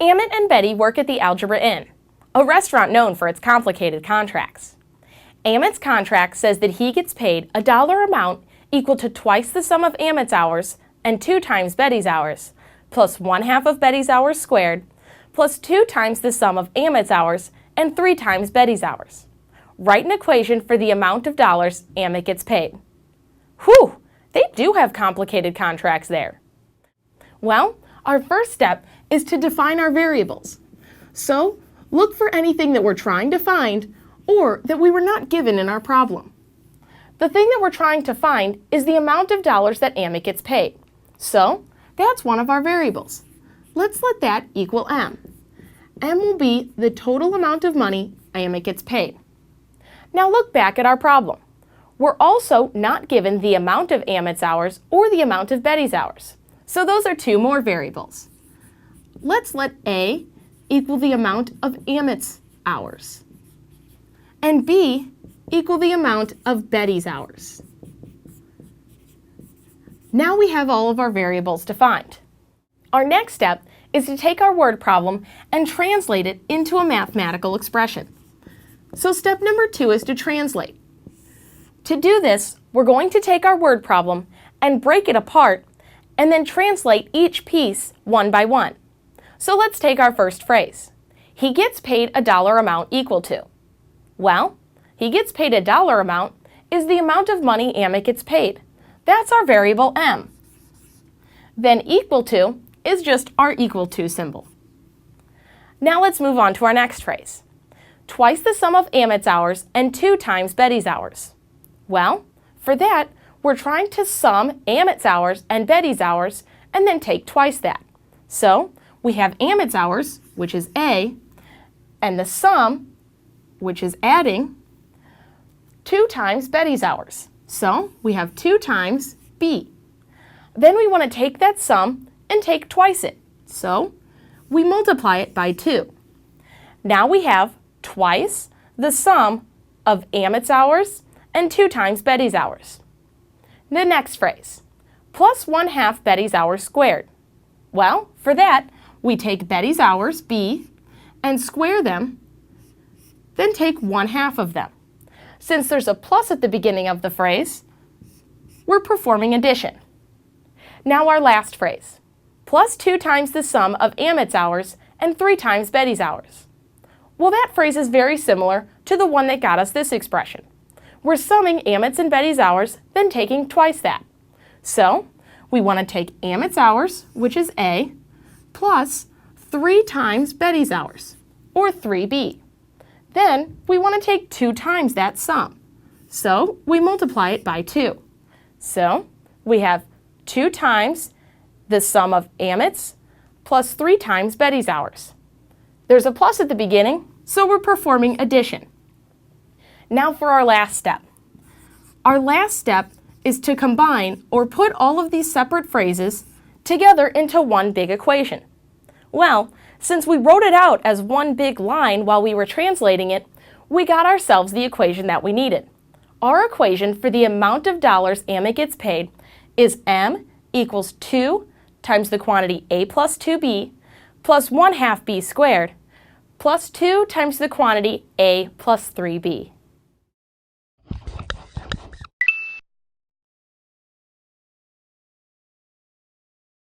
Amit and Betty work at the Algebra Inn, a restaurant known for its complicated contracts. Amit's contract says that he gets paid a dollar amount equal to twice the sum of Amit's hours and 2 times Betty's hours, plus 1/2 of Betty's hours squared, plus 2 times the sum of Amit's hours and 3 times Betty's hours. Write an equation for the amount of dollars Amit gets paid. Whew! They do have complicated contracts there. Well, our first step is to define our variables. So, look for anything that we're trying to find or that we were not given in our problem. The thing that we're trying to find is the amount of dollars that Amit gets paid. So, that's one of our variables. Let's let that equal M. M will be the total amount of money Amit gets paid. Now look back at our problem. We're also not given the amount of Amit's hours or the amount of Betty's hours. So those are 2 more variables. Let's let A equal the amount of Amit's hours and B equal the amount of Betty's hours. Now we have all of our variables defined. Our next step is to take our word problem and translate it into a mathematical expression. So step number 2 is to translate. To do this, we're going to take our word problem and break it apart and then translate each piece one by one. So let's take our first phrase. He gets paid a dollar amount equal to. Well, he gets paid a dollar amount is the amount of money Amit gets paid. That's our variable M. Then equal to is just our equal to symbol. Now let's move on to our next phrase. Twice the sum of Amit's hours and 2 times Betty's hours. Well, for that, we're trying to sum Amit's hours and Betty's hours and then take twice that. So we have Amit's hours, which is A, and the sum, which is adding, 2 times Betty's hours. So we have 2 times B. Then we want to take that sum and take twice it. So we multiply it by 2. Now we have twice the sum of Amit's hours and 2 times Betty's hours. The next phrase, plus 1/2 Betty's hours squared. Well, for that, we take Betty's hours, B, and square them, then take 1/2 of them. Since there's a plus at the beginning of the phrase, we're performing addition. Now our last phrase, plus 2 times the sum of Amit's hours and 3 times Betty's hours. Well, that phrase is very similar to the one that got us this expression. We're summing Amit's and Betty's hours, then taking twice that. So we want to take Amit's hours, which is A, plus 3 times Betty's hours, or 3B. Then we want to take 2 times that sum. So we multiply it by 2. So we have 2 times the sum of Amit's plus 3 times Betty's hours. There's a plus at the beginning, so we're performing addition. Now for our last step. Our last step is to combine or put all of these separate phrases together into one big equation. Well, since we wrote it out as one big line while we were translating it, we got ourselves the equation that we needed. Our equation for the amount of dollars Amit gets paid is M equals 2 times the quantity A plus 2B plus 1/2 B squared plus 2 times the quantity A plus 3B.